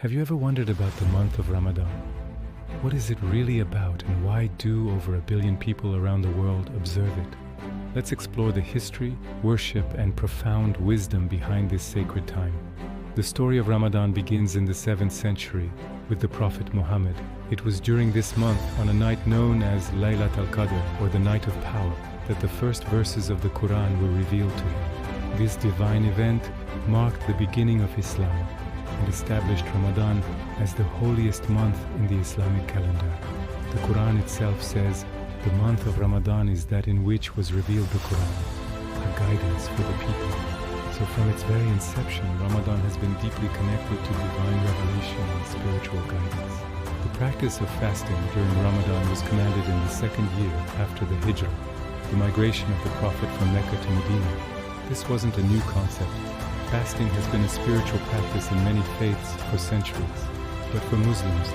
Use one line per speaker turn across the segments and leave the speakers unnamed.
Have you ever wondered about the month of Ramadan? What is it really about, and why do over 1 billion people around the world observe it? Let's explore the history, worship, and profound wisdom behind this sacred time. The story of Ramadan begins in the 7th century with the Prophet Muhammad. It was during this month, on a night known as Laylat al-Qadr, or the Night of Power, that the first verses of the Quran were revealed to him. This divine event marked the beginning of Islam and established Ramadan as the holiest month in the Islamic calendar. The Quran itself says, "The month of Ramadan is that in which was revealed the Quran, a guidance for the people." So from its very inception, Ramadan has been deeply connected to divine revelation and spiritual guidance. The practice of fasting during Ramadan was commanded in the second year after the Hijrah, the migration of the Prophet from Mecca to Medina. This wasn't a new concept. Fasting has been a spiritual practice in many faiths for centuries. But for Muslims,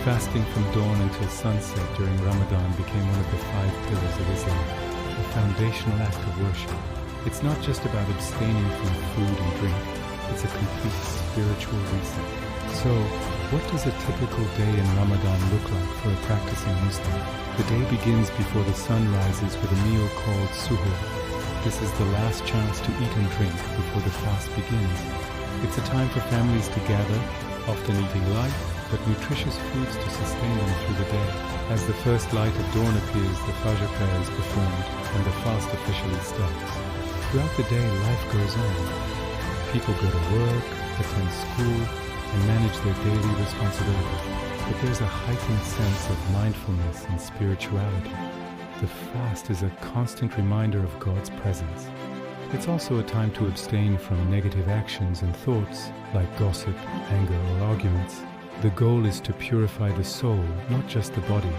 fasting from dawn until sunset during Ramadan became one of the 5 pillars of Islam, a foundational act of worship. It's not just about abstaining from food and drink, it's a complete spiritual reset. So, what does a typical day in Ramadan look like for a practicing Muslim? The day begins before the sun rises with a meal called suhoor. This is the last chance to eat and drink before the fast begins. It's a time for families to gather, often eating light but nutritious foods to sustain them through the day. As the first light of dawn appears, the Fajr prayer is performed and the fast officially starts. Throughout the day, life goes on. People go to work, attend school, and manage their daily responsibilities. But there's a heightened sense of mindfulness and spirituality. The fast is a constant reminder of God's presence. It's also a time to abstain from negative actions and thoughts like gossip, anger, or arguments. The goal is to purify the soul, not just the body.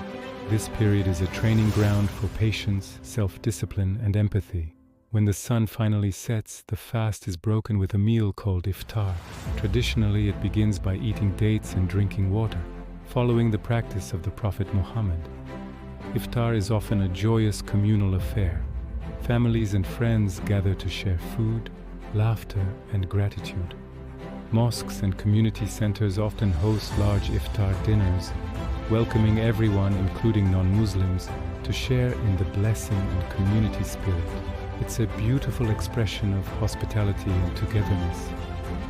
This period is a training ground for patience, self-discipline, and empathy. When the sun finally sets, the fast is broken with a meal called iftar. Traditionally, it begins by eating dates and drinking water, following the practice of the Prophet Muhammad. Iftar is often a joyous communal affair. Families and friends gather to share food, laughter, and gratitude. Mosques and community centers often host large iftar dinners, welcoming everyone, including non-Muslims, to share in the blessing and community spirit. It's a beautiful expression of hospitality and togetherness.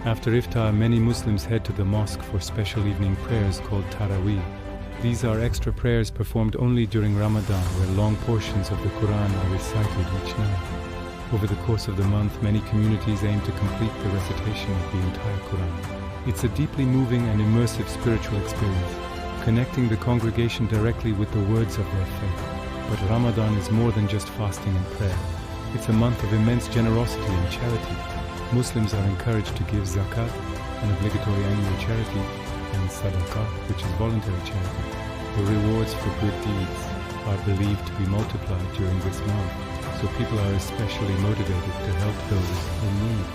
After iftar, many Muslims head to the mosque for special evening prayers called Taraweeh. These are extra prayers performed only during Ramadan, where long portions of the Quran are recited each night. Over the course of the month, many communities aim to complete the recitation of the entire Quran. It's a deeply moving and immersive spiritual experience, connecting the congregation directly with the words of their faith. But Ramadan is more than just fasting and prayer. It's a month of immense generosity and charity. Muslims are encouraged to give zakat, an obligatory annual charity, and sadaqah, which is voluntary charity. The rewards for good deeds are believed to be multiplied during this month, so people are especially motivated to help those in need.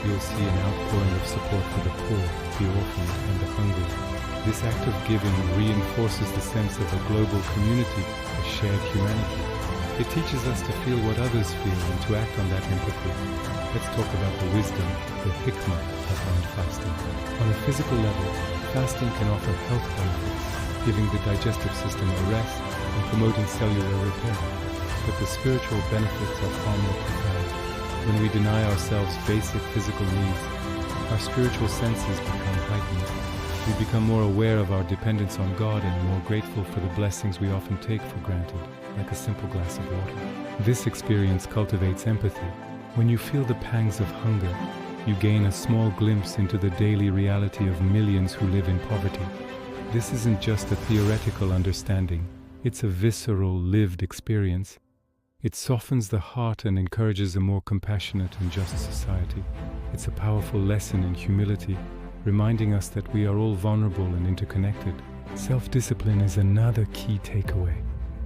You'll see an outpouring of support for the poor, the orphan, and the hungry. This act of giving reinforces the sense of a global community, a shared humanity. It teaches us to feel what others feel and to act on that empathy. Let's talk about the wisdom, the hikmah behind fasting. On a physical level, fasting can offer health benefits, giving the digestive system a rest and promoting cellular repair. But the spiritual benefits are far more profound. When we deny ourselves basic physical needs, our spiritual senses become heightened. We become more aware of our dependence on God and more grateful for the blessings we often take for granted, like a simple glass of water. This experience cultivates empathy. When you feel the pangs of hunger, you gain a small glimpse into the daily reality of millions who live in poverty. This isn't just a theoretical understanding, it's a visceral, lived experience. It softens the heart and encourages a more compassionate and just society. It's a powerful lesson in humility, reminding us that we are all vulnerable and interconnected. Self-discipline is another key takeaway.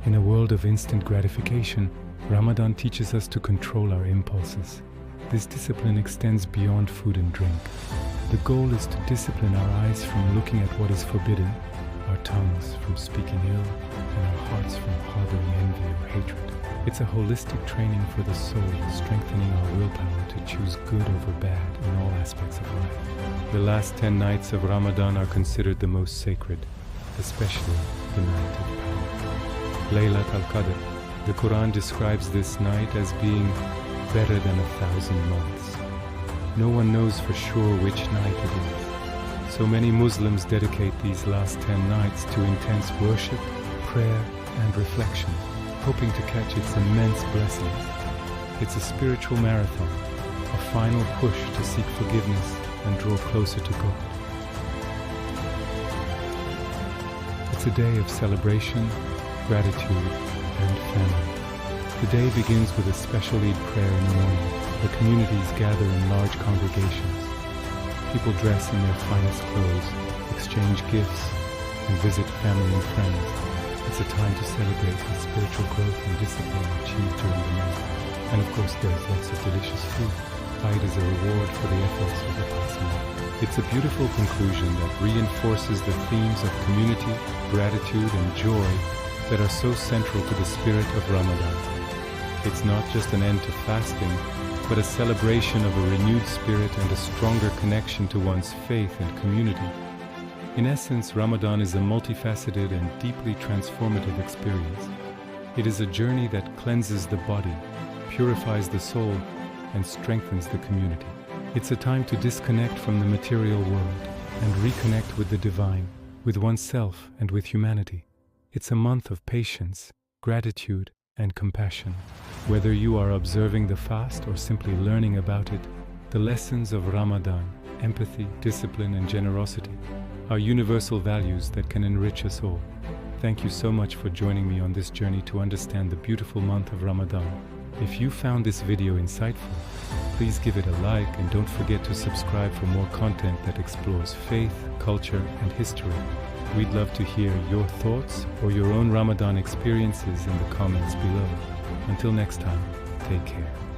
In a world of instant gratification, Ramadan teaches us to control our impulses. This discipline extends beyond food and drink. The goal is to discipline our eyes from looking at what is forbidden, our tongues from speaking ill, and our hearts from harboring envy or hatred. It's a holistic training for the soul, strengthening our willpower to choose good over bad in all aspects of life. The last 10 nights of Ramadan are considered the most sacred, especially the night of power. Laylat al-Qadr. The Quran describes this night as being better than 1,000 months. No one knows for sure which night it is. So many Muslims dedicate these last 10 nights to intense worship, prayer, and reflection, hoping to catch its immense blessings. It's a spiritual marathon, a final push to seek forgiveness and draw closer to God. It's a day of celebration, gratitude, and family. The day begins with a special Eid prayer in the morning, where communities gather in large congregations. People dress in their finest clothes, exchange gifts, and visit family and friends. It's a time to celebrate the spiritual growth and discipline achieved during the night. And of course, there's lots of delicious food. Eid is a reward for the efforts of the past month. It's a beautiful conclusion that reinforces the themes of community, gratitude, and joy that are so central to the spirit of Ramadan. It's not just an end to fasting, but a celebration of a renewed spirit and a stronger connection to one's faith and community. In essence, Ramadan is a multifaceted and deeply transformative experience. It is a journey that cleanses the body, purifies the soul, and strengthens the community. It's a time to disconnect from the material world and reconnect with the divine, with oneself and with humanity. It's a month of patience, gratitude, and compassion. Whether you are observing the fast or simply learning about it, the lessons of Ramadan, empathy, discipline, and generosity, are universal values that can enrich us all. Thank you so much for joining me on this journey to understand the beautiful month of Ramadan. If you found this video insightful, please give it a like and don't forget to subscribe for more content that explores faith, culture, and history. We'd love to hear your thoughts or your own Ramadan experiences in the comments below. Until next time, take care.